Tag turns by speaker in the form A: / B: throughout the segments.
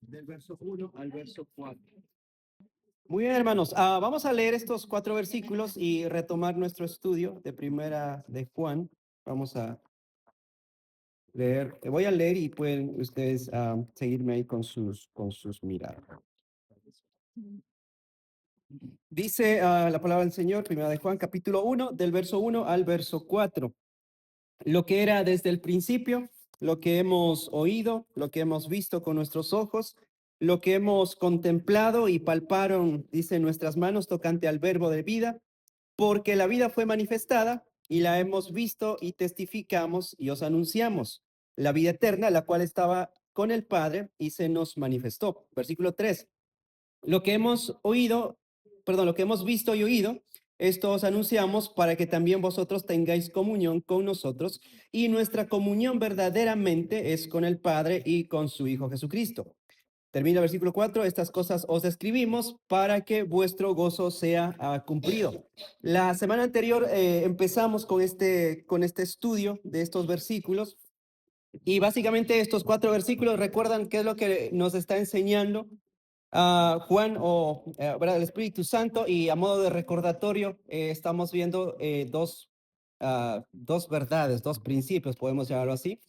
A: del verso 1 al verso 4. Muy bien, hermanos. Vamos a leer estos 4 versículos y retomar nuestro estudio de primera de Juan. Vamos a leer, voy a leer y pueden ustedes seguirme ahí con sus miradas. Dice la palabra del Señor, primera de Juan, capítulo 1, del verso 1 al verso 4. Lo que era desde el principio, lo que hemos oído, lo que hemos visto con nuestros ojos, lo que hemos contemplado y palparon, dice, nuestras manos tocante al verbo de vida, porque la vida fue manifestada y la hemos visto y testificamos y os anunciamos la vida eterna, la cual estaba con el Padre y se nos manifestó. Versículo 3. Lo que hemos oído, perdón, lo que hemos visto y oído, esto os anunciamos para que también vosotros tengáis comunión con nosotros, y nuestra comunión verdaderamente es con el Padre y con su Hijo Jesucristo. Termina el versículo 4, estas cosas os escribimos para que vuestro gozo sea cumplido. La semana anterior empezamos con este estudio de estos versículos, y básicamente estos 4 versículos, ¿recuerdan qué es lo que nos está enseñando Juan ¿verdad? El Espíritu Santo? Y a modo de recordatorio, estamos viendo dos verdades, dos principios, podemos llamarlo así.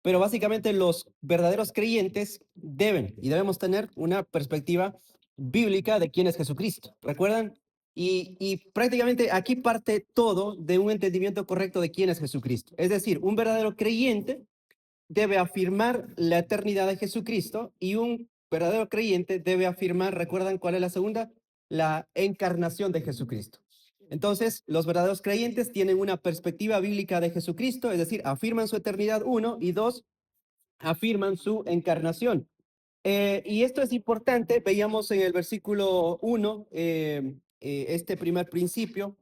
A: Pero básicamente los verdaderos creyentes debemos tener una perspectiva bíblica de quién es Jesucristo. ¿Recuerdan? Y prácticamente aquí parte todo de un entendimiento correcto de quién es Jesucristo. Es decir, un verdadero creyente debe afirmar la eternidad de Jesucristo, y un verdadero creyente debe afirmar, ¿recuerdan cuál es la segunda? La encarnación de Jesucristo. Entonces, los verdaderos creyentes tienen una perspectiva bíblica de Jesucristo, es decir, afirman su eternidad, uno, y dos, afirman su encarnación. Y esto es importante. Veíamos en el versículo 1 este primer principio,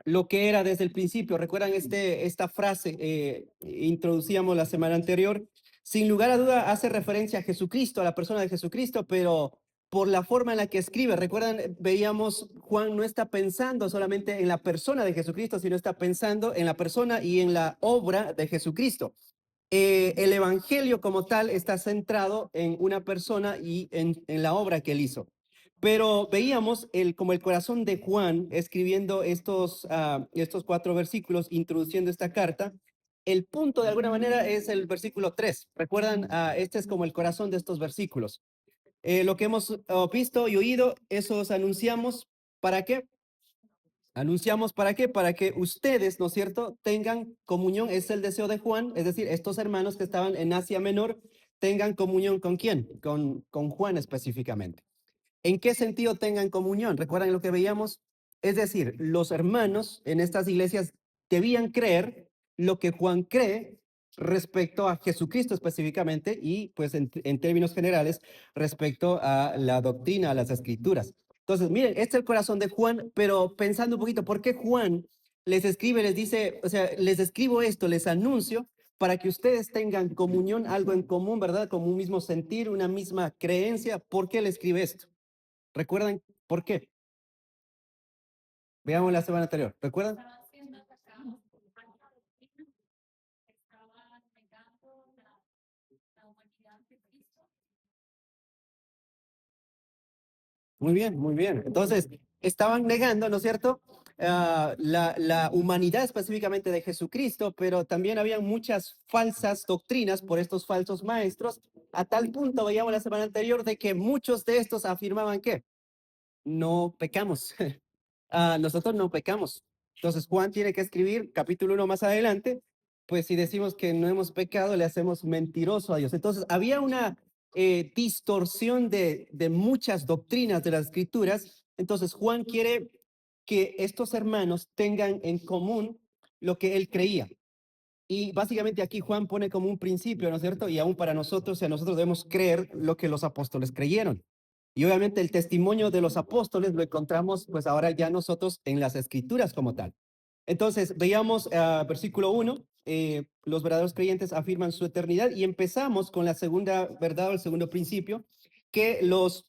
A: lo que era desde el principio. ¿Recuerdan esta frase? Introducíamos la semana anterior. Sin lugar a duda hace referencia a Jesucristo, a la persona de Jesucristo, pero por la forma en la que escribe. ¿Recuerdan? Veíamos, Juan no está pensando solamente en la persona de Jesucristo, sino está pensando en la persona y en la obra de Jesucristo. El evangelio como tal está centrado en una persona y en la obra que él hizo. Pero veíamos como el corazón de Juan escribiendo estos 4 versículos, introduciendo esta carta. El punto de alguna manera es el versículo 3. ¿Recuerdan? Este es como el corazón de estos versículos. Lo que hemos visto y oído, eso os anunciamos. ¿Para qué? Anunciamos para qué, para que ustedes, ¿no es cierto?, tengan comunión. Es el deseo de Juan, es decir, estos hermanos que estaban en Asia Menor tengan comunión con quién, con Juan específicamente. ¿En qué sentido tengan comunión? ¿Recuerdan lo que veíamos? Es decir, los hermanos en estas iglesias debían creer lo que Juan cree respecto a Jesucristo específicamente, y pues en términos generales respecto a la doctrina, a las escrituras. Entonces, miren, este es el corazón de Juan, pero pensando un poquito, ¿por qué Juan les escribe, les dice, o sea, les escribo esto, les anuncio para que ustedes tengan comunión, algo en común, ¿verdad? Como un mismo sentir, una misma creencia? ¿Por qué le escribe esto? ¿Recuerdan por qué? Veamos la semana anterior. ¿Recuerdan? Muy bien, muy bien. Entonces, estaban negando, ¿no es cierto? La humanidad específicamente de Jesucristo, pero también había muchas falsas doctrinas por estos falsos maestros, a tal punto, veíamos la semana anterior, de que muchos de estos afirmaban que no pecamos. Nosotros no pecamos. Entonces Juan tiene que escribir capítulo 1 más adelante, pues si decimos que no hemos pecado, le hacemos mentiroso a Dios. Entonces había una distorsión de muchas doctrinas de las escrituras. Entonces Juan quiere que estos hermanos tengan en común lo que él creía. Y básicamente aquí Juan pone como un principio, ¿no es cierto? Y aún para nosotros, o sea, nosotros debemos creer lo que los apóstoles creyeron. Y obviamente el testimonio de los apóstoles lo encontramos pues ahora ya nosotros en las escrituras como tal. Entonces, veíamos versículo 1, los verdaderos creyentes afirman su eternidad, y empezamos con la segunda verdad o el segundo principio, que los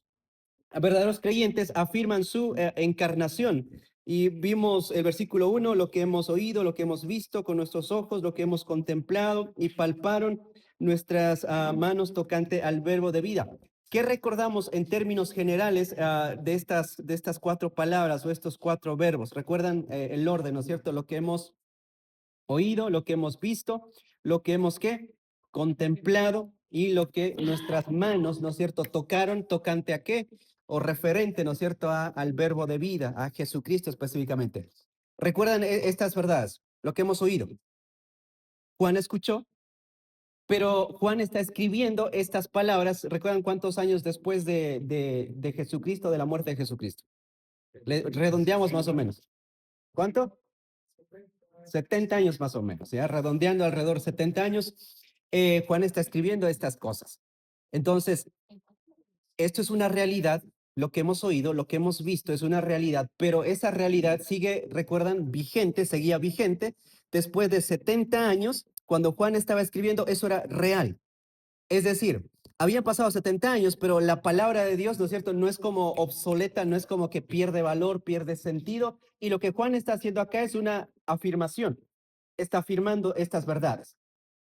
A: verdaderos creyentes afirman su encarnación. Y vimos el versículo 1, lo que hemos oído, lo que hemos visto con nuestros ojos, lo que hemos contemplado y palparon nuestras manos tocante al verbo de vida. ¿Qué recordamos en términos generales de estas cuatro palabras o estos cuatro verbos? ¿Recuerdan el orden, ¿no es cierto? Lo que hemos oído, lo que hemos visto, lo que hemos ¿qué? Contemplado y lo que nuestras manos, ¿no es cierto?, tocaron, tocante a qué, o referente, ¿no es cierto?, al verbo de vida, a Jesucristo específicamente. ¿Recuerdan estas verdades? Lo que hemos oído. Juan escuchó, pero Juan está escribiendo estas palabras. ¿Recuerdan cuántos años después de Jesucristo, de la muerte de Jesucristo? Redondeamos más o menos. ¿Cuánto? 70 años más o menos, ya redondeando alrededor de 70 años, Juan está escribiendo estas cosas. Entonces, esto es una realidad, lo que hemos oído, lo que hemos visto es una realidad, pero esa realidad sigue, recuerdan, vigente, seguía vigente después de 70 años, cuando Juan estaba escribiendo, eso era real. Es decir, habían pasado 70 años, pero la palabra de Dios, ¿no es cierto?, no es como obsoleta, no es como que pierde valor, pierde sentido. Y lo que Juan está haciendo acá es una afirmación. Está afirmando estas verdades.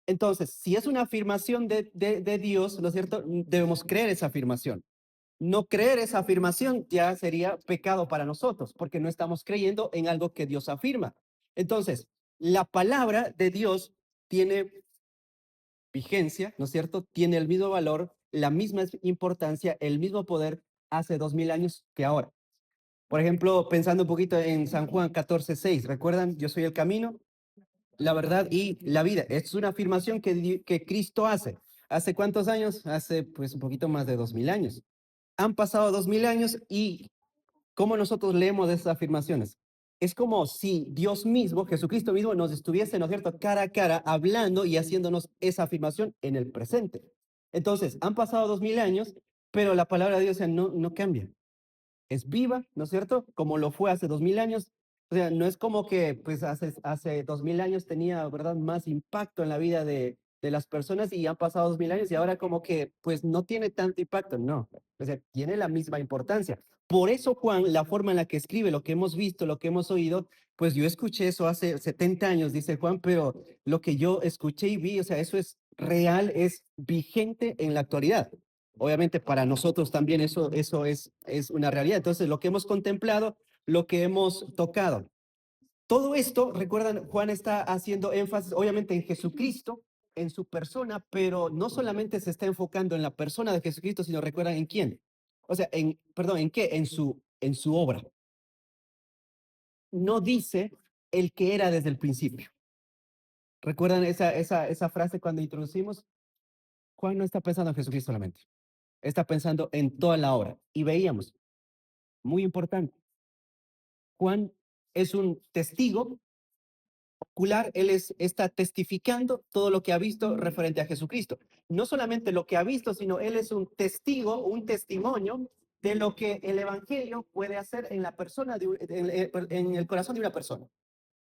A: Entonces, si es una afirmación de Dios, ¿no es cierto?, debemos creer esa afirmación. No creer esa afirmación ya sería pecado para nosotros, porque no estamos creyendo en algo que Dios afirma. Entonces, la palabra de Dios tiene vigencia, ¿no es cierto? Tiene el mismo valor, la misma importancia, el mismo poder hace 2000 años que ahora. Por ejemplo, pensando un poquito en San Juan 14:6, ¿recuerdan? Yo soy el camino, la verdad y la vida. Es una afirmación que Cristo hace. ¿Hace cuántos años? Hace pues un poquito más de 2000 años. Han pasado 2000 años y ¿cómo nosotros leemos esas afirmaciones? Es como si Dios mismo, Jesucristo mismo, nos estuviese, ¿no es cierto?, cara a cara, hablando y haciéndonos esa afirmación en el presente. Entonces, han pasado 2000 años, pero la palabra de Dios, o sea, no cambia, es viva, ¿no es cierto? Como lo fue hace 2000 años. O sea, no es como que pues hace 2000 años tenía, ¿verdad?, más impacto en la vida de las personas y han pasado 2000 años y ahora como que pues no tiene tanto impacto. No, o sea, tiene la misma importancia. Por eso Juan, la forma en la que escribe lo que hemos visto, lo que hemos oído, pues yo escuché eso hace 70 años, dice Juan, pero lo que yo escuché y vi, o sea, eso es real, es vigente en la actualidad. Obviamente para nosotros también eso es una realidad. Entonces, lo que hemos contemplado, lo que hemos tocado. Todo esto, recuerdan, Juan está haciendo énfasis, obviamente, en Jesucristo, en su persona, pero no solamente se está enfocando en la persona de Jesucristo, sino recuerdan en quién. O sea, perdón, ¿en qué? En su obra. No dice el que era desde el principio. ¿Recuerdan esa frase cuando introducimos? Juan no está pensando en Jesucristo solamente, está pensando en toda la obra. Y veíamos, muy importante, Juan es un testigo ocular, está testificando todo lo que ha visto referente a Jesucristo. No solamente lo que ha visto, sino él es un testigo, un testimonio de lo que el Evangelio puede hacer en la persona, en el corazón de una persona.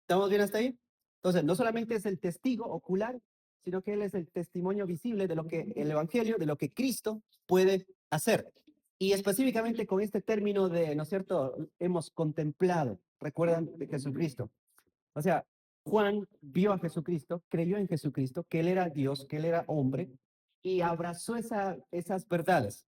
A: ¿Estamos bien hasta ahí? Entonces, no solamente es el testigo ocular, sino que él es el testimonio visible de lo que el Evangelio, de lo que Cristo puede hacer. Y específicamente con este término de, ¿no es cierto?, hemos contemplado, recuerdan de Jesucristo. O sea, Juan vio a Jesucristo, creyó en Jesucristo, que él era Dios, que él era hombre, y abrazó esas verdades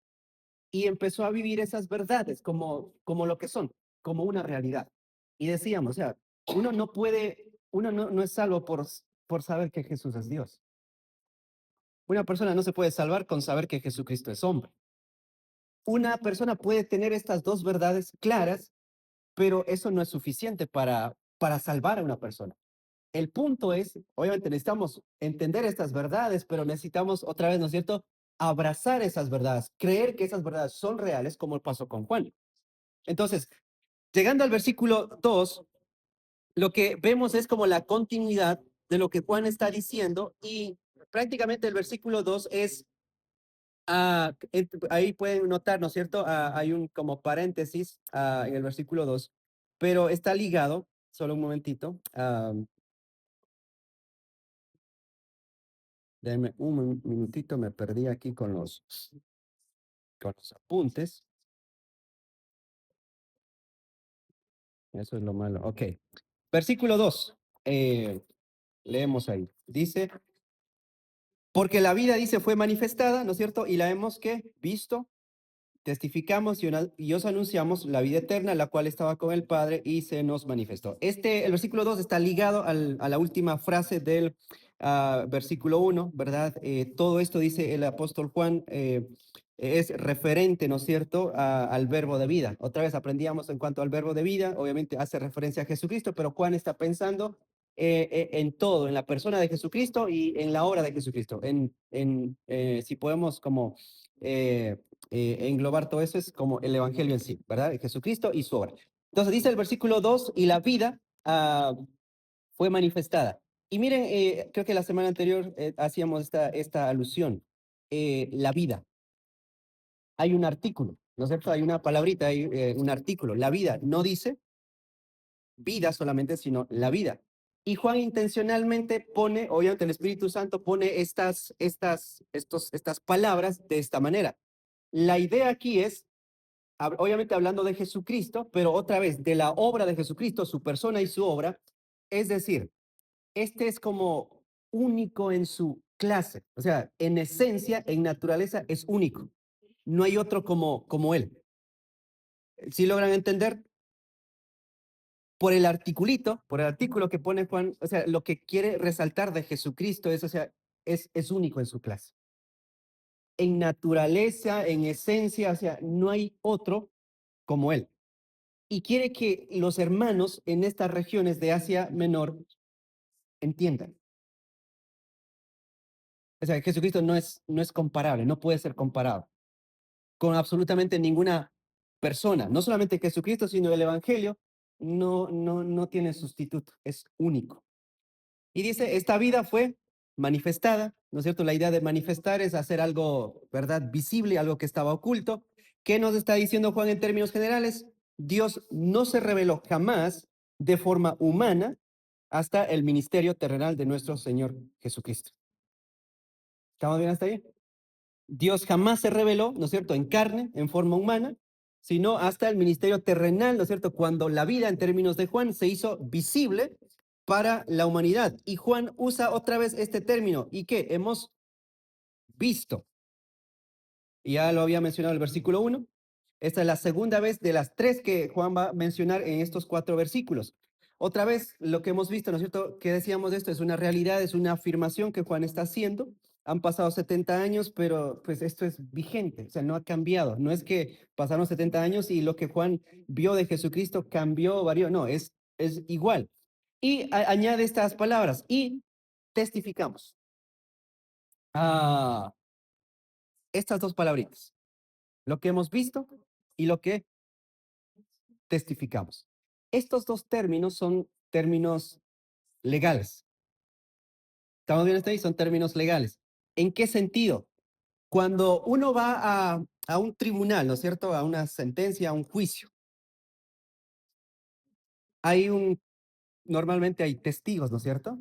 A: y empezó a vivir esas verdades como lo que son, como una realidad. Y decíamos, o sea, uno no es salvo por saber que Jesús es Dios. Una persona no se puede salvar con saber que Jesucristo es hombre. Una persona puede tener estas dos verdades claras, pero eso no es suficiente para salvar a una persona. El punto es, obviamente necesitamos entender estas verdades, pero necesitamos otra vez, ¿no es cierto?, abrazar esas verdades, creer que esas verdades son reales, como pasó con Juan. Entonces, llegando al versículo 2, lo que vemos es como la continuidad de lo que Juan está diciendo y prácticamente el versículo 2 es, ahí pueden notar, ¿no es cierto? Hay un como paréntesis en el versículo 2, pero está ligado, solo un momentito, denme un minutito, me perdí aquí con los apuntes. Eso es lo malo. Ok. Versículo 2. Leemos ahí. Dice, porque la vida, dice, fue manifestada, ¿no es cierto? Y la hemos, ¿qué? Visto, testificamos y os anunciamos la vida eterna, la cual estaba con el Padre y se nos manifestó. El versículo 2 está ligado a la última frase del versículo 1, ¿verdad? Todo esto dice el apóstol Juan, es referente, ¿no es cierto?, al verbo de vida. Otra vez aprendíamos en cuanto al verbo de vida, obviamente hace referencia a Jesucristo, pero Juan está pensando en todo, en la persona de Jesucristo y en la obra de Jesucristo. Si podemos como englobar todo eso, es como el Evangelio en sí, ¿verdad? Jesucristo y su obra. Entonces dice el versículo 2, y la vida fue manifestada. Y miren, creo que la semana anterior hacíamos esta alusión, la vida. Hay un artículo, ¿no es cierto? Hay una palabrita, hay un artículo. La vida no dice vida solamente, sino la vida. Y Juan intencionalmente pone, obviamente el Espíritu Santo pone estas palabras de esta manera. La idea aquí es, obviamente hablando de Jesucristo, pero otra vez de la obra de Jesucristo, su persona y su obra, es decir, este es como único en su clase, o sea, en esencia, en naturaleza, es único. No hay otro como él. ¿Sí logran entender? Por el artículo que pone Juan, o sea, lo que quiere resaltar de Jesucristo es, o sea, es único en su clase. En naturaleza, en esencia, o sea, no hay otro como él. Y quiere que los hermanos en estas regiones de Asia Menor entiendan. O sea, Jesucristo no es comparable, no puede ser comparado con absolutamente ninguna persona. No solamente Jesucristo, sino el Evangelio no tiene sustituto, es único. Y dice, esta vida fue manifestada, ¿no es cierto? La idea de manifestar es hacer algo, ¿verdad? Visible, algo que estaba oculto. ¿Qué nos está diciendo Juan en términos generales? Dios no se reveló jamás de forma humana hasta el ministerio terrenal de nuestro Señor Jesucristo. ¿Estamos bien hasta ahí? Dios jamás se reveló, ¿no es cierto?, en carne, en forma humana, sino hasta el ministerio terrenal, ¿no es cierto?, cuando la vida, en términos de Juan, se hizo visible para la humanidad. Y Juan usa otra vez este término, y que hemos visto. Ya lo había mencionado el versículo 1. Esta es la segunda vez de las tres que Juan va a mencionar en estos 4 versículos. Otra vez, lo que hemos visto, ¿no es cierto? ¿Qué decíamos de esto? Es una realidad, es una afirmación que Juan está haciendo. Han pasado 70 años, pero pues esto es vigente, o sea, no ha cambiado. No es que pasaron 70 años y lo que Juan vio de Jesucristo cambió, varió, no, es igual. Y añade estas palabras, y testificamos. Ah, estas dos palabritas, lo que hemos visto y lo que testificamos. Estos dos términos son términos legales. ¿Estamos bien hasta ahí? Son términos legales. ¿En qué sentido? Cuando uno va a un tribunal, ¿no es cierto? A una sentencia, a un juicio, hay normalmente hay testigos, ¿no es cierto?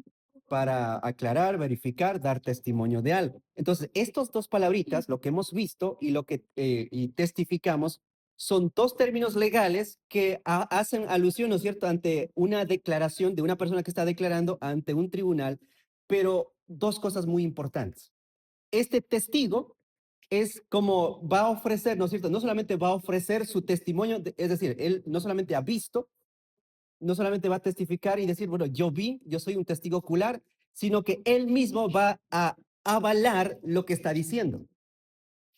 A: Para aclarar, verificar, dar testimonio de algo. Entonces, estos dos palabritas, lo que hemos visto y lo que y testificamos, son dos términos legales que hacen alusión, ¿no es cierto?, ante una declaración de una persona que está declarando ante un tribunal, pero dos cosas muy importantes. Este testigo es como va a ofrecer, ¿no es cierto? No solamente va a ofrecer su testimonio, es decir, él no solamente ha visto, no solamente va a testificar y decir, bueno, yo vi, yo soy un testigo ocular, sino que él mismo va a avalar lo que está diciendo.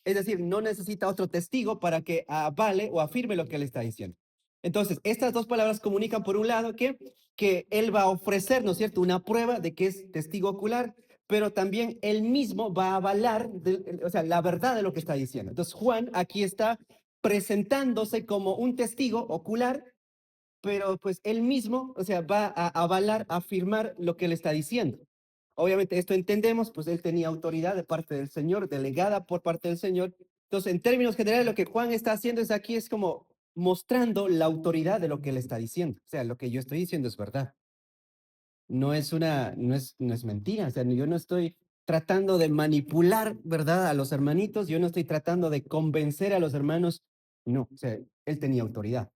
A: Es decir, no necesita otro testigo para que avale o afirme lo que él está diciendo. Entonces, estas dos palabras comunican, por un lado, que él va a ofrecer, ¿no es cierto?, una prueba de que es testigo ocular, pero también él mismo va a avalar, o sea, la verdad de lo que está diciendo. Entonces, Juan aquí está presentándose como un testigo ocular, pero pues él mismo, o sea, va a avalar, a afirmar lo que él está diciendo. Obviamente esto entendemos, pues él tenía autoridad de parte del Señor, delegada por parte del Señor. Entonces, en términos generales, lo que Juan está haciendo es aquí es como mostrando la autoridad de lo que él está diciendo. O sea, lo que yo estoy diciendo es verdad. No es mentira. O sea, yo no estoy tratando de manipular, ¿verdad?, a los hermanitos. Yo no estoy tratando de convencer a los hermanos. No, o sea, él tenía autoridad.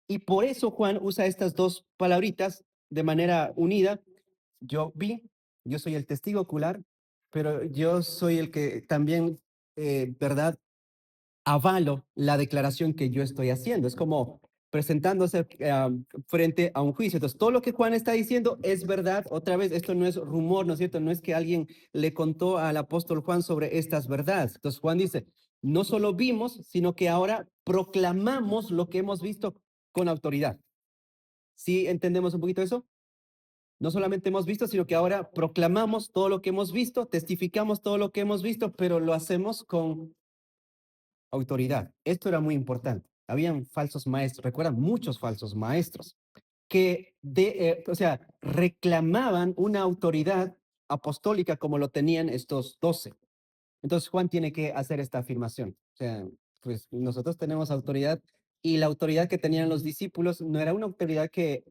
A: Y por eso Juan usa estas dos palabritas de manera unida. Yo vi, yo soy el testigo ocular, pero yo soy el que también, ¿verdad? avalo la declaración que yo estoy haciendo. Es como presentándose frente a un juicio. Entonces, todo lo que Juan está diciendo es verdad. Otra vez, esto no es rumor, ¿no es cierto? No es que alguien le contó al apóstol Juan sobre estas verdades. Entonces, Juan dice, no solo vimos, sino que ahora proclamamos lo que hemos visto con autoridad. ¿Sí entendemos un poquito eso? No solamente hemos visto, sino que ahora proclamamos todo lo que hemos visto, testificamos todo lo que hemos visto, pero lo hacemos con autoridad. Esto era muy importante. Habían falsos maestros, recuerdan, muchos falsos maestros que o sea, reclamaban una autoridad apostólica como lo tenían estos 12. Entonces Juan tiene que hacer esta afirmación. O sea, pues nosotros tenemos autoridad y la autoridad que tenían los discípulos no era una autoridad que,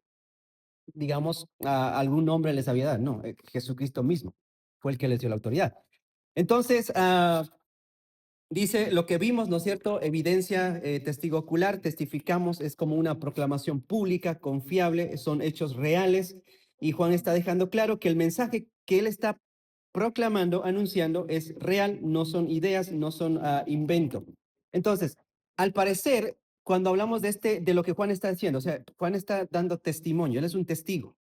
A: digamos, a algún hombre les había dado, no, Jesucristo mismo fue el que les dio la autoridad. Entonces, dice, lo que vimos, ¿no es cierto? Evidencia, testigo ocular, testificamos, es como una proclamación pública, confiable, son hechos reales. Y Juan está dejando claro que el mensaje que él está proclamando, anunciando, es real, no son ideas, no son invento. Entonces, al parecer, cuando hablamos de lo que Juan está haciendo, o sea, Juan está dando testimonio, él es un testigo.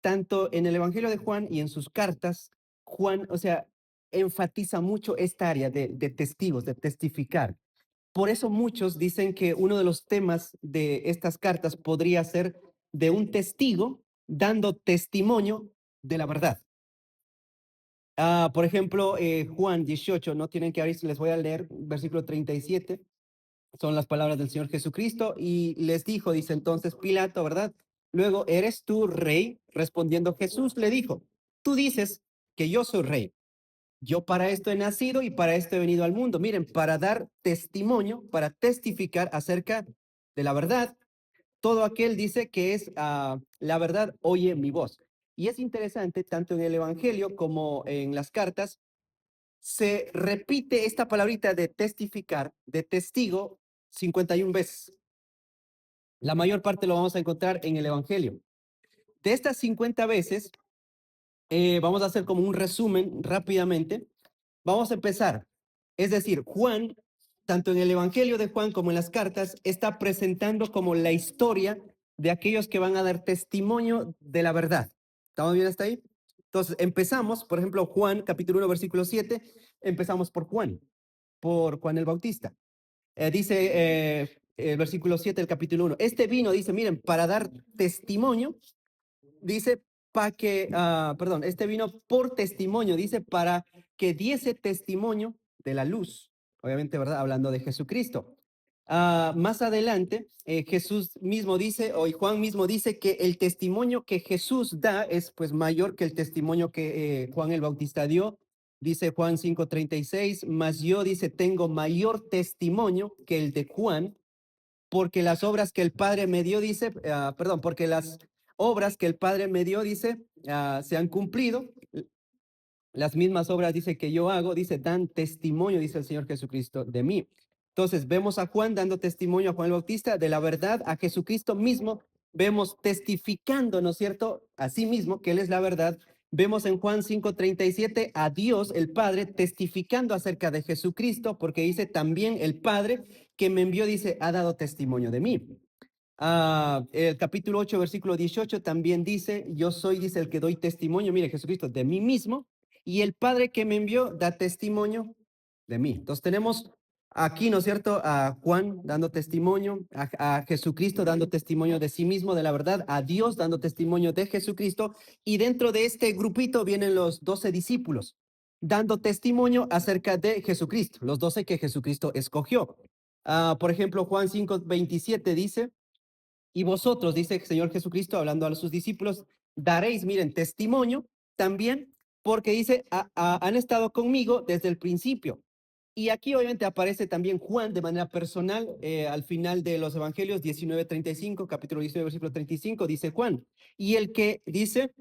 A: Tanto en el Evangelio de Juan y en sus cartas, Juan, o sea, enfatiza mucho esta área de testigos, de testificar. Por eso muchos dicen que uno de los temas de estas cartas podría ser de un testigo dando testimonio de la verdad. Por ejemplo, Juan 18, no tienen que abrir, les voy a leer versículo 37. Son las palabras del Señor Jesucristo y les dijo, dice entonces Pilato, ¿verdad? Luego, ¿eres tú rey? Respondiendo Jesús le dijo, tú dices que yo soy rey. Yo para esto he nacido y para esto he venido al mundo. Miren, para dar testimonio, para testificar acerca de la verdad. Todo aquel dice que es la verdad, oye mi voz. Y es interesante, tanto en el Evangelio como en las cartas, se repite esta palabrita de testificar, de testigo, 51 veces. La mayor parte lo vamos a encontrar en el Evangelio. De estas 50 veces, vamos a hacer como un resumen rápidamente. Vamos a empezar. Es decir, Juan, tanto en el Evangelio de Juan como en las cartas, está presentando como la historia de aquellos que van a dar testimonio de la verdad. ¿Estamos bien hasta ahí? Entonces, empezamos, por ejemplo, Juan, capítulo 1, versículo 7, empezamos por Juan el Bautista. Dice el versículo 7 del capítulo 1, este vino, dice, miren, para dar testimonio, dice, para que, perdón, este vino por testimonio, dice, para que diese testimonio de la luz, obviamente, ¿verdad? Hablando de Jesucristo. Más adelante, Jesús mismo dice, o Juan mismo dice que el testimonio que Jesús da es pues mayor que el testimonio que Juan el Bautista dio. Dice Juan 5:36, mas yo, dice, tengo mayor testimonio que el de Juan, porque las obras que el Padre me dio, dice, perdón, porque las obras que el Padre me dio, dice, se han cumplido. Las mismas obras, dice, que yo hago, dice, dan testimonio, dice el Señor Jesucristo, de mí. Entonces, vemos a Juan dando testimonio a Juan el Bautista de la verdad, a Jesucristo mismo, vemos testificando, ¿no es cierto?, a sí mismo, que Él es la verdad. Vemos en Juan 5:37 a Dios, el Padre, testificando acerca de Jesucristo, porque dice también el Padre que me envió, dice, ha dado testimonio de mí. El capítulo 8, versículo 18 también dice, yo soy, dice, el que doy testimonio, mire, Jesucristo, de mí mismo, y el Padre que me envió da testimonio de mí. Entonces tenemos aquí, ¿no es cierto?, a Juan dando testimonio, a Jesucristo dando testimonio de sí mismo, de la verdad, a Dios dando testimonio de Jesucristo, y dentro de este grupito vienen los 12 discípulos dando testimonio acerca de Jesucristo, los 12 que Jesucristo escogió. Por ejemplo, Juan 5:27 dice, y vosotros, dice el Señor Jesucristo, hablando a sus discípulos, daréis, miren, testimonio también, porque dice, han estado conmigo desde el principio. Y aquí obviamente aparece también Juan de manera personal, al final de los Evangelios 19:35, capítulo 19, versículo 35, dice Juan. Y el que dice,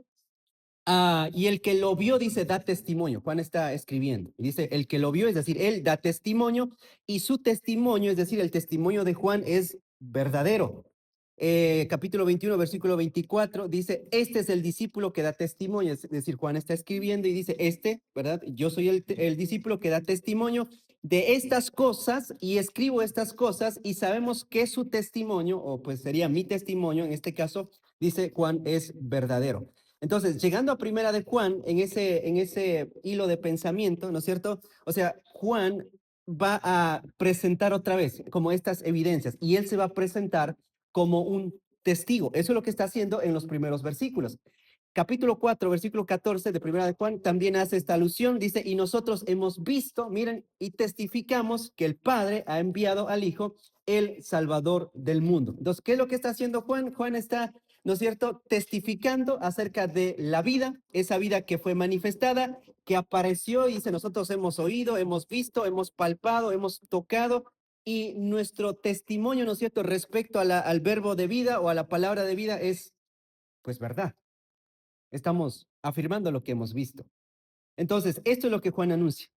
A: y el que lo vio, dice, da testimonio. Juan está escribiendo. Dice, el que lo vio, es decir, él da testimonio y su testimonio, es decir, el testimonio de Juan es verdadero. Capítulo 21, versículo 24, dice, este es el discípulo que da testimonio. Es decir, Juan está escribiendo y dice, ¿verdad? Yo soy el discípulo que da testimonio de estas cosas y escribo estas cosas y sabemos que su testimonio, o pues sería mi testimonio, en este caso, dice Juan, es verdadero. Entonces, llegando a primera de Juan, en ese hilo de pensamiento, ¿no es cierto? O sea, Juan va a presentar otra vez como estas evidencias y él se va a presentar como un testigo. Eso es lo que está haciendo en los primeros versículos. Capítulo 4, versículo 14 de Primera de Juan también hace esta alusión, dice, y nosotros hemos visto, miren, y testificamos que el Padre ha enviado al Hijo, el Salvador del mundo. Entonces, ¿qué es lo que está haciendo Juan? Juan está, ¿no es cierto?, testificando acerca de la vida, esa vida que fue manifestada, que apareció, y dice, nosotros hemos oído, hemos visto, hemos palpado, hemos tocado, y nuestro testimonio, ¿no es cierto?, respecto a al verbo de vida o a la palabra de vida es, pues, verdad. Estamos afirmando lo que hemos visto. Entonces, esto es lo que Juan anuncia.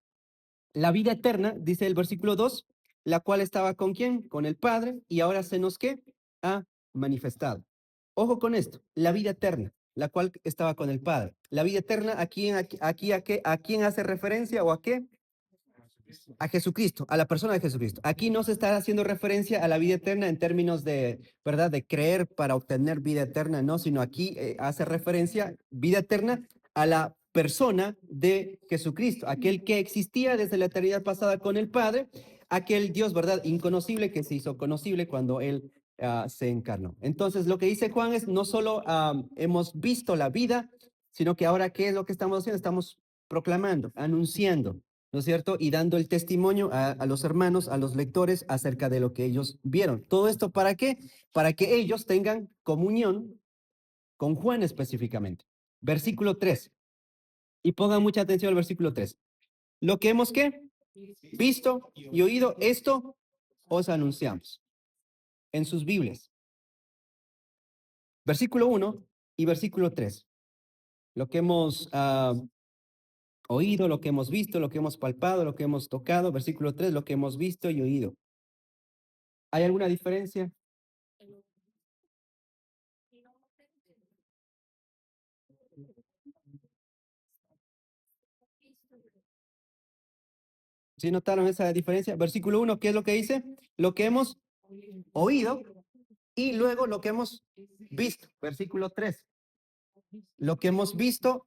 A: La vida eterna, dice el versículo 2, la cual estaba con quién? Con el Padre, y ahora se nos ¿qué? Ha manifestado. Ojo con esto, la vida eterna, la cual estaba con el Padre. La vida eterna, ¿a quién hace referencia o a qué? A Jesucristo, a la persona de Jesucristo. Aquí no se está haciendo referencia a la vida eterna en términos de, ¿verdad?, de creer para obtener vida eterna, no, sino aquí hace referencia vida eterna a la persona de Jesucristo, aquel que existía desde la eternidad pasada con el Padre, aquel Dios, ¿verdad?, inconocible que se hizo conocible cuando Él se encarnó. Entonces, lo que dice Juan es, no solo hemos visto la vida, sino que ahora, ¿qué es lo que estamos haciendo? Estamos proclamando, anunciando, ¿no es cierto? Y dando el testimonio a los hermanos, a los lectores acerca de lo que ellos vieron. ¿Todo esto para qué? Para que ellos tengan comunión con Juan específicamente. Versículo 3. Y pongan mucha atención al versículo 3. Lo que hemos, ¿qué? Visto y oído, esto os anunciamos en sus Biblias. Versículo 1 y versículo 3. Lo que hemos oído, lo que hemos visto, lo que hemos palpado, lo que hemos tocado. Versículo 3, lo que hemos visto y oído. ¿Hay alguna diferencia? ¿Sí notaron esa diferencia? Versículo 1, ¿qué es lo que dice? Lo que hemos oído y luego lo que hemos visto. Versículo 3, lo que hemos visto,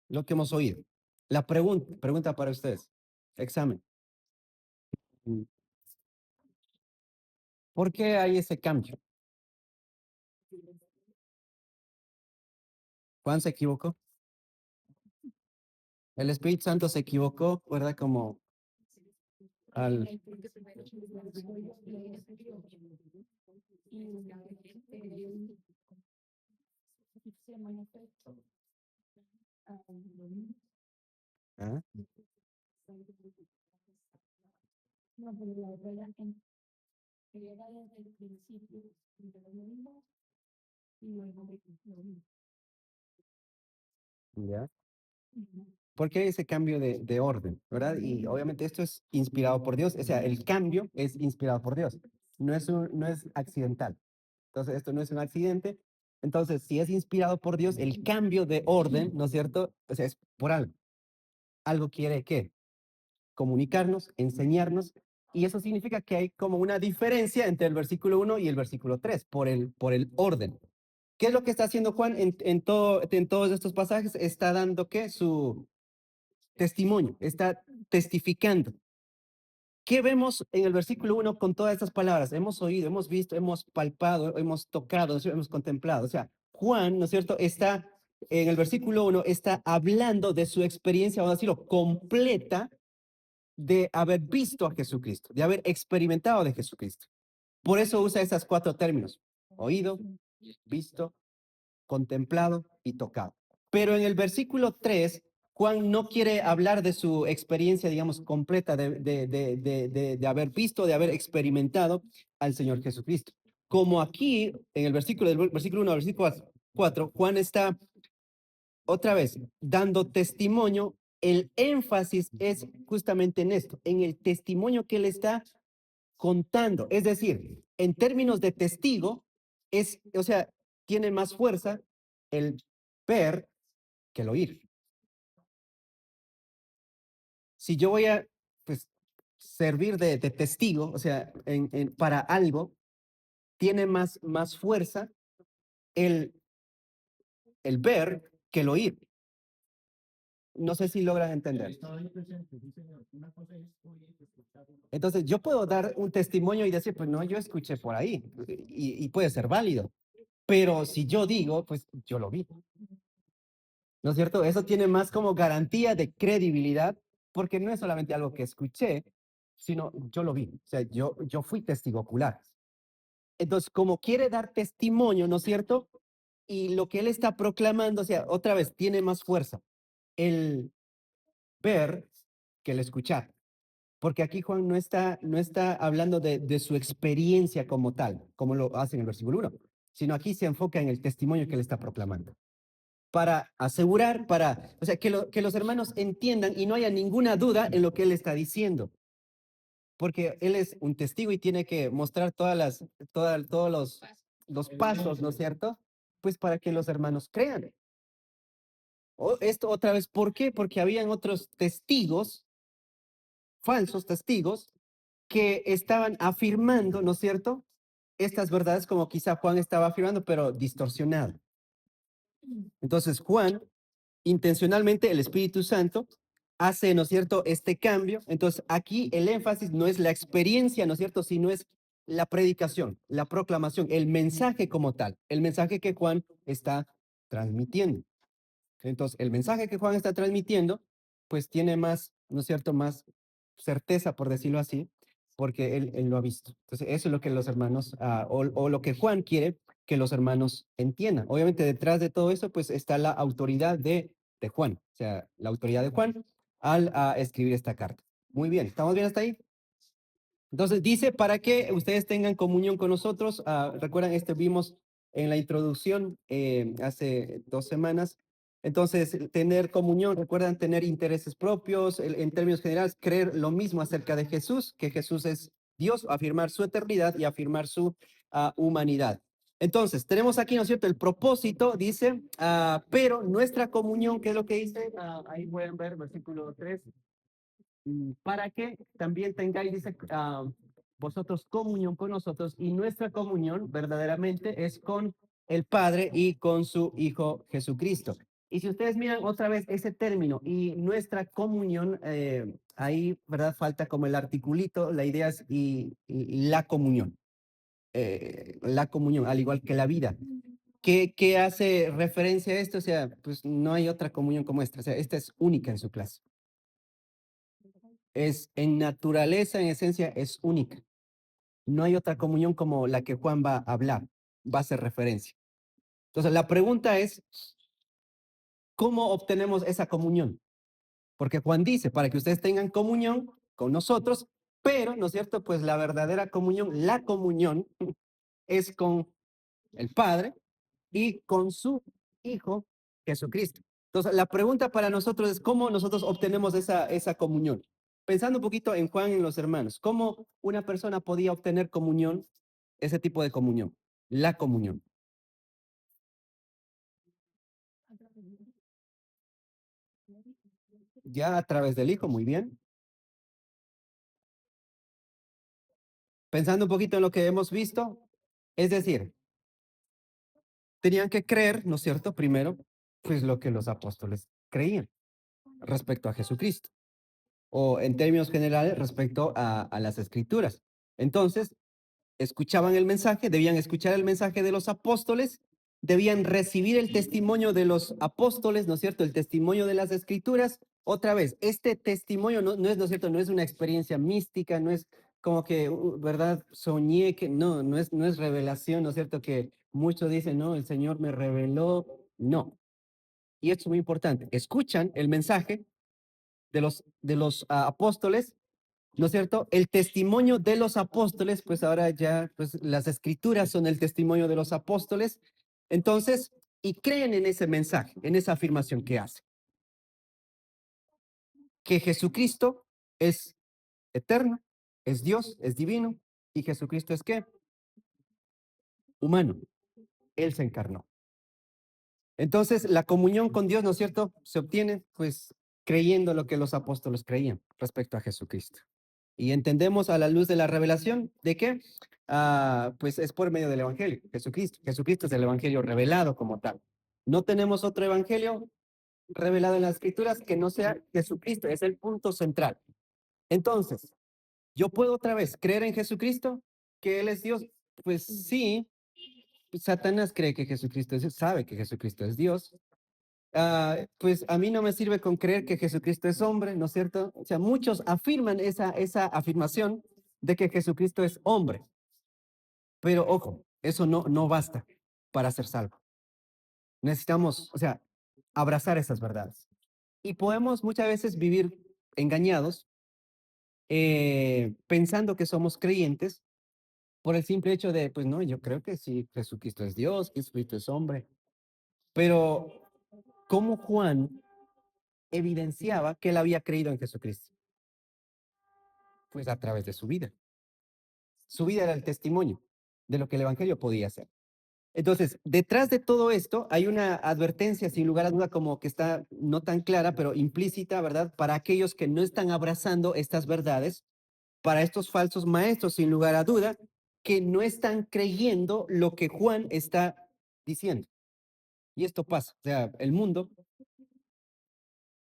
A: lo que hemos oído. La pregunta para ustedes. Examen. ¿Por qué hay ese cambio? Juan se equivocó. El Espíritu Santo se equivocó, ¿verdad? Como al... ¿Ah? ¿Ya? ¿Por qué ese cambio de orden, verdad? Y obviamente esto es inspirado por Dios, o sea, el cambio es inspirado por Dios, no es accidental. Entonces, esto no es un accidente. Entonces, si es inspirado por Dios, el cambio de orden, ¿no es cierto? O sea, es por algo. Algo quiere que comunicarnos, enseñarnos, y eso significa que hay como una diferencia entre el versículo 1 y el versículo 3 por el orden. ¿Qué es lo que está haciendo Juan en todos estos pasajes? Está dando ¿qué? Su testimonio, está testificando. ¿Qué vemos en el versículo 1 con todas estas palabras? Hemos oído, hemos visto, hemos palpado, hemos tocado, hemos contemplado. O sea, Juan, ¿no es cierto? Está en el versículo 1, está hablando de su experiencia, vamos a decirlo, completa de haber visto a Jesucristo, de haber experimentado de Jesucristo. Por eso usa esos cuatro términos: oído, visto, contemplado y tocado. Pero en el versículo 3, Juan no quiere hablar de su experiencia, digamos, completa de haber visto, de haber experimentado al Señor Jesucristo. Como aquí, en el versículo, del versículo 1 al versículo 4, Juan está otra vez dando testimonio. El énfasis es justamente en esto, en el testimonio que él está contando. Es decir, en términos de testigo, o sea, tiene más fuerza el ver que el oír. si yo voy a, pues, servir de testigo, o sea, para algo, tiene más fuerza el, el ver que el oír. No sé si logran entender. Entonces, yo puedo dar un testimonio y decir, pues no, yo escuché por ahí, y puede ser válido. Pero si yo digo, pues yo lo vi, ¿no es cierto? Eso tiene más como garantía de credibilidad, porque no es solamente algo que escuché, sino yo lo vi. O sea, yo fui testigo ocular. Entonces, como quiere dar testimonio, ¿no es cierto? Y lo que él está proclamando, o sea, otra vez, tiene más fuerza el ver que el escuchar. Porque aquí Juan no está hablando de su experiencia como tal, como lo hace en el versículo 1, sino aquí se enfoca en el testimonio que él está proclamando. Para asegurar, o sea, que los hermanos entiendan y no haya ninguna duda en lo que él está diciendo. Porque él es un testigo y tiene que mostrar todos los pasos, ¿no es cierto? Pues para que los hermanos crean. Esto otra vez, ¿por qué? Porque habían otros testigos, falsos testigos, que estaban afirmando, ¿no es cierto? Estas verdades como quizá Juan estaba afirmando, pero distorsionado. Entonces Juan, intencionalmente, el Espíritu Santo hace, ¿no es cierto?, este cambio. Entonces aquí el énfasis no es la experiencia, ¿no es cierto?, sino es la predicación, la proclamación, el mensaje como tal, el mensaje que Juan está transmitiendo. Entonces, el mensaje que Juan está transmitiendo, pues tiene más, ¿no es cierto?, más certeza, por decirlo así, porque él lo ha visto. Entonces, eso es lo que los hermanos, o lo que Juan quiere que los hermanos entiendan. Obviamente, detrás de todo eso, pues está la autoridad de Juan, o sea, la autoridad de Juan al escribir esta carta. Muy bien, ¿estamos bien hasta ahí? Entonces dice, para que ustedes tengan comunión con nosotros. Recuerdan, vimos en la introducción hace 2 semanas. Entonces, tener comunión, recuerdan tener intereses propios, en términos generales, creer lo mismo acerca de Jesús, que Jesús es Dios, afirmar su eternidad y afirmar su humanidad. Entonces, tenemos aquí, ¿no es cierto? El propósito dice, pero nuestra comunión, ¿qué es lo que dice? Ahí pueden ver, versículo 3, para que también tengáis, dice, vosotros comunión con nosotros, y nuestra comunión verdaderamente es con el Padre y con su Hijo Jesucristo. Y si ustedes miran otra vez ese término y nuestra comunión, ahí, ¿verdad? Falta como el articulito, la idea es y la comunión, al igual que la vida. ¿Qué hace referencia a esto? O sea, pues no hay otra comunión como esta, o sea, esta es única en su clase. Es en naturaleza, en esencia, es única. No hay otra comunión como la que Juan va a hablar, va a hacer referencia. Entonces, la pregunta es, ¿cómo obtenemos esa comunión? Porque Juan dice, para que ustedes tengan comunión con nosotros, pero, ¿no es cierto? Pues la verdadera comunión, la comunión es con el Padre y con su Hijo Jesucristo. Entonces, la pregunta para nosotros es cómo nosotros obtenemos esa comunión. Pensando un poquito en Juan y en los hermanos, ¿cómo una persona podía obtener comunión, ese tipo de comunión? La comunión. Ya a través del Hijo, muy bien. Pensando un poquito en lo que hemos visto, es decir, tenían que creer, ¿no es cierto? Primero, pues lo que los apóstoles creían respecto a Jesucristo, o en términos generales, respecto a las escrituras. Entonces, escuchaban el mensaje, debían escuchar el mensaje de los apóstoles, debían recibir el testimonio de los apóstoles, ¿no es cierto? El testimonio de las escrituras. Otra vez, este testimonio no es, ¿no es cierto? No es una experiencia mística, no es como que, ¿verdad? Soñé que, no es revelación, ¿no es cierto? Que muchos dicen, no, el Señor me reveló. No. Y esto es muy importante. Escuchan el mensaje de los apóstoles, ¿no es cierto? El testimonio de los apóstoles, pues ahora ya, pues las escrituras son el testimonio de los apóstoles. Entonces, y creen en ese mensaje, en esa afirmación que hace, que Jesucristo es eterno, es Dios, es divino, y Jesucristo es qué? Humano. Él se encarnó. Entonces, la comunión con Dios, ¿no es cierto? Se obtiene, pues, creyendo lo que los apóstoles creían respecto a Jesucristo. Y entendemos a la luz de la revelación de que, pues es por medio del Evangelio, Jesucristo. Jesucristo es el Evangelio revelado como tal. No tenemos otro Evangelio revelado en las Escrituras que no sea Jesucristo, es el punto central. Entonces, ¿yo puedo otra vez creer en Jesucristo? ¿Que Él es Dios? Pues sí, Satanás cree que Jesucristo es Dios, sabe que Jesucristo es Dios. Pues a mí no me sirve con creer que Jesucristo es hombre, ¿no es cierto? O sea, muchos afirman esa afirmación de que Jesucristo es hombre, pero ojo, eso no basta para ser salvo. Necesitamos, o sea, abrazar esas verdades. Y podemos muchas veces vivir engañados, pensando que somos creyentes por el simple hecho de, pues no, yo creo que sí, Jesucristo es Dios, Jesucristo es hombre, pero ¿cómo Juan evidenciaba que él había creído en Jesucristo? Pues a través de su vida. Su vida era el testimonio de lo que el Evangelio podía hacer. Entonces, detrás de todo esto hay una advertencia, sin lugar a duda, como que está no tan clara, pero implícita, ¿verdad? Para aquellos que no están abrazando estas verdades, para estos falsos maestros, sin lugar a duda, que no están creyendo lo que Juan está diciendo. Y esto pasa, o sea, el mundo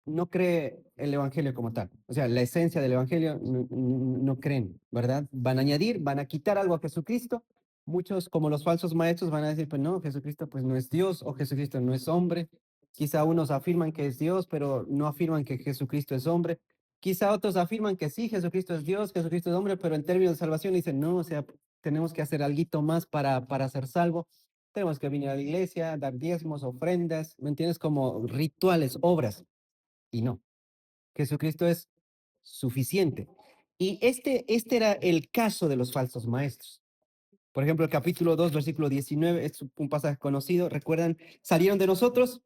A: no cree el evangelio como tal. O sea, la esencia del evangelio no creen, ¿verdad? Van a añadir, van a quitar algo a Jesucristo. Muchos, como los falsos maestros, van a decir, pues no, Jesucristo pues no es Dios o Jesucristo no es hombre. Quizá unos afirman que es Dios, pero no afirman que Jesucristo es hombre. Quizá otros afirman que sí, Jesucristo es Dios, Jesucristo es hombre, pero en términos de salvación dicen, no, o sea, tenemos que hacer algo más para ser salvo. Tenemos que venir a la iglesia, dar diezmos, ofrendas, ¿me entiendes? Como rituales, obras. Y no, Jesucristo es suficiente. Y este era el caso de los falsos maestros. Por ejemplo, el capítulo 2 versículo 19 es un pasaje conocido. Recuerdan, salieron de nosotros,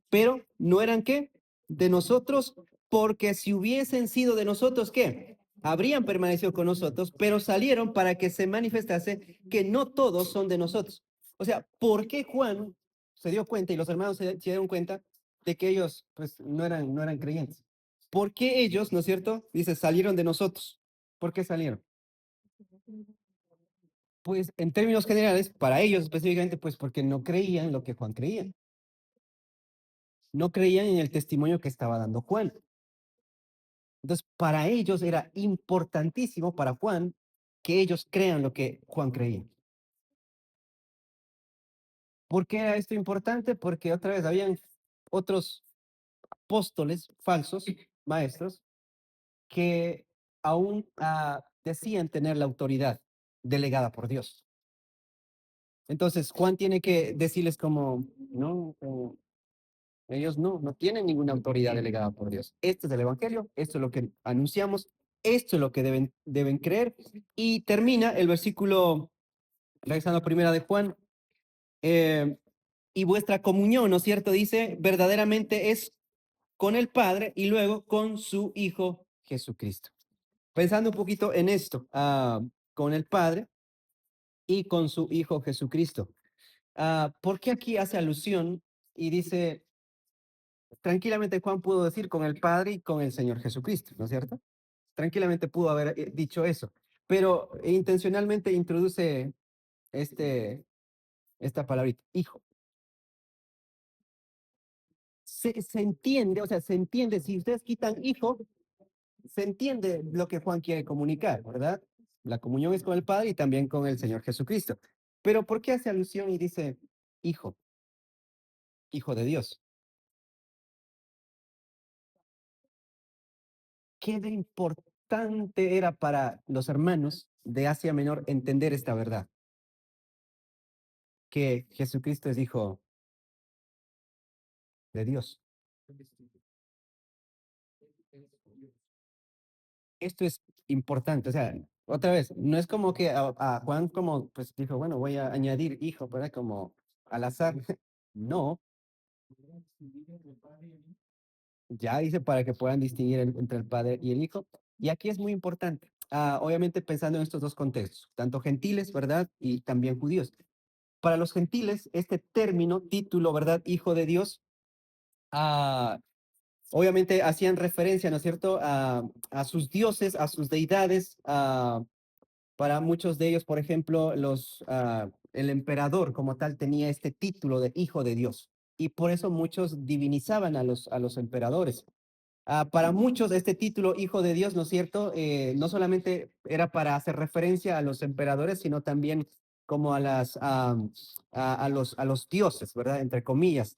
A: pero no eran qué? De nosotros, porque si hubiesen sido de nosotros, ¿qué? Habrían permanecido con nosotros, pero salieron para que se manifestase que no todos son de nosotros. O sea, ¿por qué Juan se dio cuenta y los hermanos se dieron cuenta de que ellos pues no eran creyentes? ¿Por qué ellos, no es cierto? Dice, salieron de nosotros. ¿Por qué salieron? Pues en términos generales, para ellos específicamente, pues porque no creían lo que Juan creía. No creían en el testimonio que estaba dando Juan. Entonces, para ellos era importantísimo, para Juan, que ellos crean lo que Juan creía. ¿Por qué era esto importante? Porque otra vez habían otros apóstoles falsos, maestros, que aún decían tener la autoridad delegada por Dios. Entonces, Juan tiene que decirles como, no, ellos no tienen ninguna autoridad delegada por Dios. Este es el Evangelio, esto es lo que anunciamos, esto es lo que deben creer. Y termina el versículo, regresando a primera de Juan, eh, y vuestra comunión, ¿no es cierto? Dice, verdaderamente es con el Padre y luego con su Hijo Jesucristo. Pensando un poquito en esto, con el Padre y con su Hijo Jesucristo. ¿Por qué aquí hace alusión y dice, tranquilamente Juan pudo decir con el Padre y con el Señor Jesucristo, ¿no es cierto? Tranquilamente pudo haber dicho eso, pero intencionalmente introduce este, esta palabrita, hijo. Se entiende, o sea, se entiende, si ustedes quitan hijo, se entiende lo que Juan quiere comunicar, ¿verdad? La comunión es con el Padre y también con el Señor Jesucristo. Pero ¿por qué hace alusión y dice hijo, hijo de Dios? ¿Qué de importante era para los hermanos de Asia Menor entender esta verdad? Que Jesucristo es hijo de Dios. Esto es importante, o sea, otra vez, no es como que a Juan como, pues dijo, bueno, voy a añadir hijo, ¿verdad? Como al azar. No, ya dice para que puedan distinguir entre el padre y el hijo. Y aquí es muy importante, obviamente pensando en estos dos contextos, tanto gentiles, ¿verdad? Y también judíos. Para los gentiles, este término, título, ¿verdad? Hijo de Dios, ah, obviamente hacían referencia, ¿no es cierto?, a sus dioses, a sus deidades, para muchos de ellos, por ejemplo, el emperador como tal tenía este título de hijo de Dios y por eso muchos divinizaban a los emperadores. Para muchos este título hijo de Dios, ¿no es cierto? No solamente era para hacer referencia a los emperadores, sino también como a los dioses, ¿verdad? Entre comillas,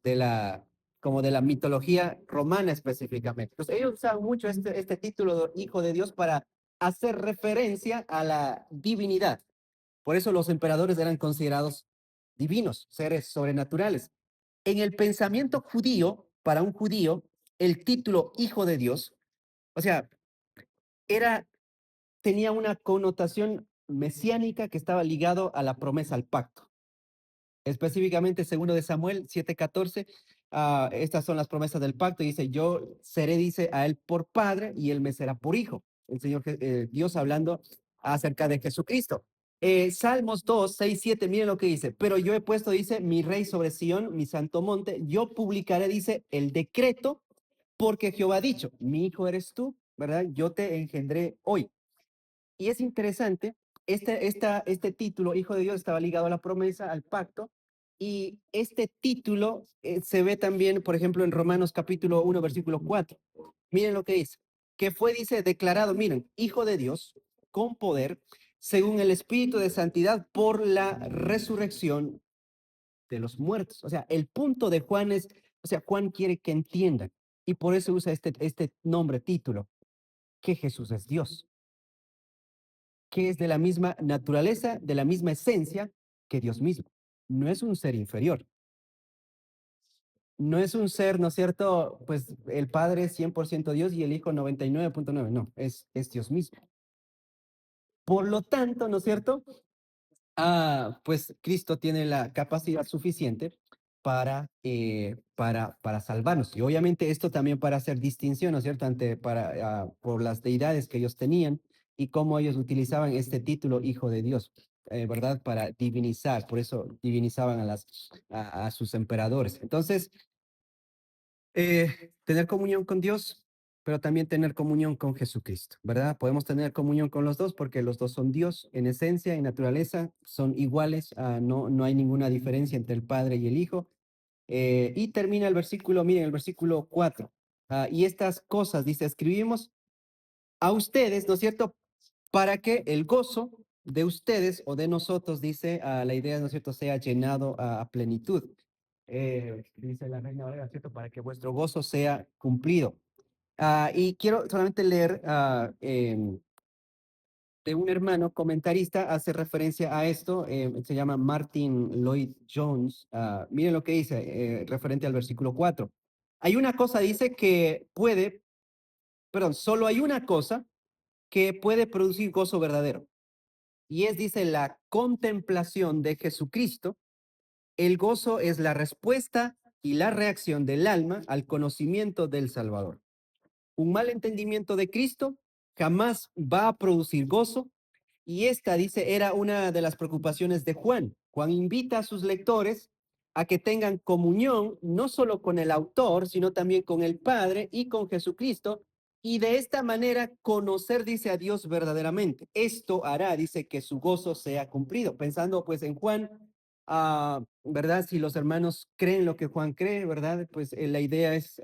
A: como de la mitología romana específicamente. Entonces ellos usaban mucho este título de hijo de Dios para hacer referencia a la divinidad. Por eso los emperadores eran considerados divinos, seres sobrenaturales. En el pensamiento judío, para un judío, el título hijo de Dios, o sea, era, tenía una connotación mesiánica que estaba ligado a la promesa, al pacto. Específicamente, segundo de Samuel 7:14, estas son las promesas del pacto. Dice, yo seré, dice, a él por padre y él me será por hijo. El Señor Dios hablando acerca de Jesucristo. Salmos 2, 6, 7, miren lo que dice. Pero yo he puesto, dice, mi rey sobre Sión, mi santo monte. Yo publicaré, dice, el decreto, porque Jehová ha dicho, mi hijo eres tú, ¿verdad? Yo te engendré hoy. Y es interesante, este título, Hijo de Dios, estaba ligado a la promesa, al pacto, y este título se ve también, por ejemplo, en Romanos capítulo 1, versículo 4. Miren lo que dice, que fue, dice, declarado, miren, Hijo de Dios, con poder, según el Espíritu de Santidad, por la resurrección de los muertos. O sea, el punto de Juan es, o sea, Juan quiere que entiendan, y por eso usa este nombre, título, que Jesús es Dios, que es de la misma naturaleza, de la misma esencia que Dios mismo. No es un ser inferior. No es un ser, ¿no es cierto? Pues el Padre es 100% Dios y el Hijo 99.9. No, es Dios mismo. Por lo tanto, ¿no es cierto? Pues Cristo tiene la capacidad suficiente para salvarnos. Y obviamente esto también para hacer distinción, ¿no es cierto? Por las deidades que ellos tenían y cómo ellos utilizaban este título Hijo de Dios, ¿verdad? Para divinizar, por eso divinizaban a sus emperadores. Entonces, tener comunión con Dios, pero también tener comunión con Jesucristo, ¿verdad? Podemos tener comunión con los dos porque los dos son Dios en esencia y naturaleza, son iguales, no hay ninguna diferencia entre el Padre y el Hijo. Y termina el versículo, miren, el versículo 4. Y estas cosas, dice, escribimos a ustedes, ¿no es cierto? Para que el gozo de ustedes o de nosotros, dice, la idea, ¿no es cierto?, sea llenado a plenitud. Dice la Reina Valera, ¿cierto? Para que vuestro gozo sea cumplido. Y quiero solamente leer de un hermano comentarista, hace referencia a esto, se llama Martin Lloyd Jones. Miren lo que dice referente al versículo 4. Hay una cosa, dice, solo hay una cosa que puede producir gozo verdadero. Y es, dice, la contemplación de Jesucristo. El gozo es la respuesta y la reacción del alma al conocimiento del Salvador. Un mal entendimiento de Cristo jamás va a producir gozo, y esta, dice, era una de las preocupaciones de Juan. Juan invita a sus lectores a que tengan comunión no solo con el autor, sino también con el Padre y con Jesucristo, y de esta manera conocer, dice, a Dios verdaderamente. Esto hará, dice, que su gozo sea cumplido. Pensando pues en Juan, ¿verdad? Si los hermanos creen lo que Juan cree, ¿verdad? Pues la idea es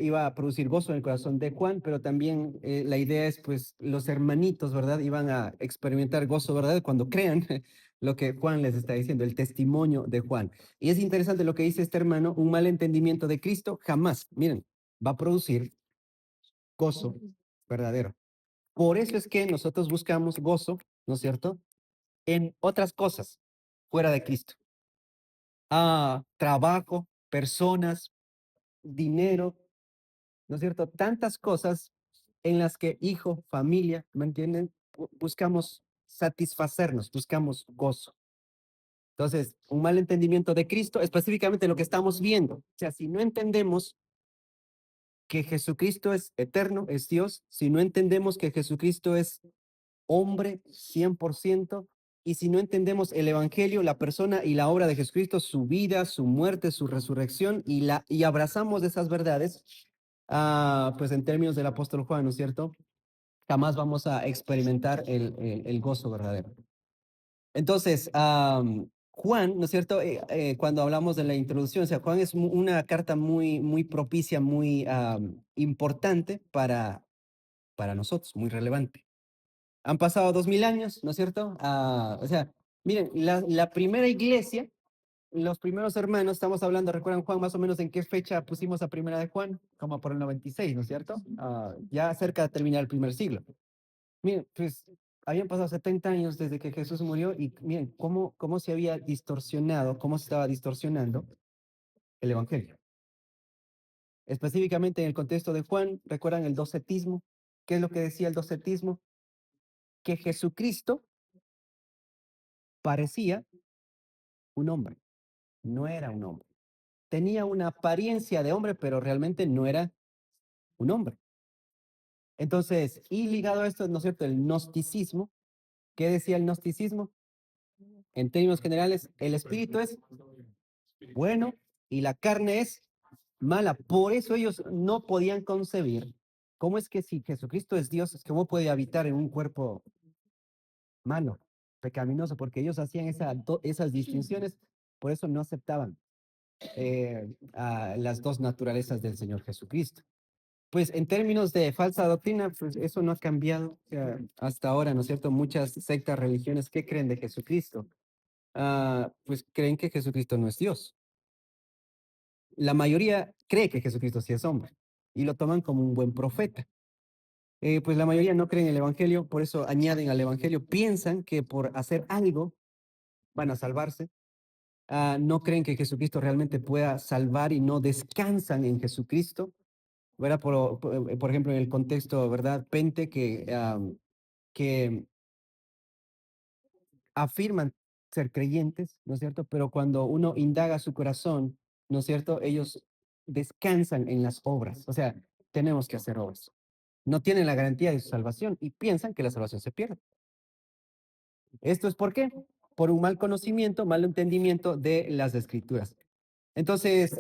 A: iba a producir gozo en el corazón de Juan, pero también la idea es, pues, los hermanitos, ¿verdad? Iban a experimentar gozo, ¿verdad? Cuando crean lo que Juan les está diciendo, el testimonio de Juan. Y es interesante lo que dice este hermano, un mal entendimiento de Cristo jamás, miren, va a producir gozo verdadero. Por eso es que nosotros buscamos gozo, ¿no es cierto?, en otras cosas fuera de Cristo. Trabajo, personas, dinero, ¿no es cierto? Tantas cosas en las que hijo, familia, ¿me entienden? Buscamos satisfacernos, buscamos gozo. Entonces, un mal entendimiento de Cristo, específicamente lo que estamos viendo. O sea, si no entendemos que Jesucristo es eterno, es Dios, si no entendemos que Jesucristo es hombre 100%, y si no entendemos el evangelio, la persona y la obra de Jesucristo, su vida, su muerte, su resurrección, y abrazamos esas verdades, pues en términos del apóstol Juan, ¿no es cierto? Jamás vamos a experimentar el gozo verdadero. Entonces, Juan, ¿no es cierto? Cuando hablamos de la introducción, o sea, Juan es una carta muy propicia, muy importante para nosotros, muy relevante. Han pasado 2000 años, ¿no es cierto? O sea, miren, la primera iglesia, los primeros hermanos, estamos hablando, recuerdan Juan, más o menos en qué fecha pusimos a primera de Juan, como por el 96, ¿no es cierto? Ya cerca de terminar el primer siglo. Miren, pues habían pasado 70 años desde que Jesús murió y miren cómo se había distorsionado, cómo se estaba distorsionando el Evangelio. Específicamente en el contexto de Juan, ¿recuerdan el docetismo? ¿Qué es lo que decía el docetismo? Que Jesucristo parecía un hombre, no era un hombre. Tenía una apariencia de hombre, pero realmente no era un hombre. Entonces, y ligado a esto, ¿no es cierto? El gnosticismo. ¿Qué decía el gnosticismo? En términos generales, el espíritu es bueno y la carne es mala. Por eso ellos no podían concebir cómo es que si Jesucristo es Dios, cómo puede habitar en un cuerpo malo, pecaminoso, porque ellos hacían esas distinciones, por eso no aceptaban a las dos naturalezas del Señor Jesucristo. Pues en términos de falsa doctrina, pues eso no ha cambiado, o sea, hasta ahora, ¿no es cierto? Muchas sectas, religiones que creen de Jesucristo, pues creen que Jesucristo no es Dios. La mayoría cree que Jesucristo sí es hombre y lo toman como un buen profeta. Pues la mayoría no creen en el Evangelio, por eso añaden al Evangelio, piensan que por hacer algo van a salvarse. No creen que Jesucristo realmente pueda salvar y no descansan en Jesucristo, ¿verdad? Por ejemplo, en el contexto, ¿verdad? Pente que afirman ser creyentes, ¿no es cierto? Pero cuando uno indaga su corazón, ¿no es cierto? Ellos descansan en las obras, o sea, tenemos que hacer obras. No tienen la garantía de su salvación y piensan que la salvación se pierde. ¿Esto es por qué? Por un mal conocimiento, mal entendimiento de las escrituras. Entonces,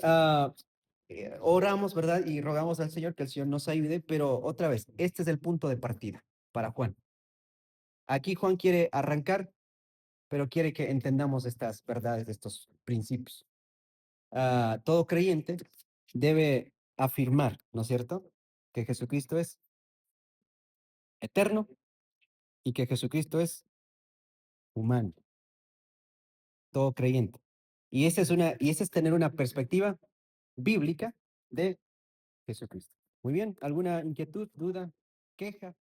A: oramos, ¿verdad? Y rogamos al Señor que el Señor nos ayude, pero otra vez, este es el punto de partida para Juan. Aquí Juan quiere arrancar, pero quiere que entendamos estas verdades, estos principios. Todo creyente debe afirmar, ¿no es cierto? Que Jesucristo es eterno y que Jesucristo es humano, todo creyente. Y ese es tener una perspectiva bíblica de Jesucristo. Muy bien, ¿alguna inquietud, duda, queja?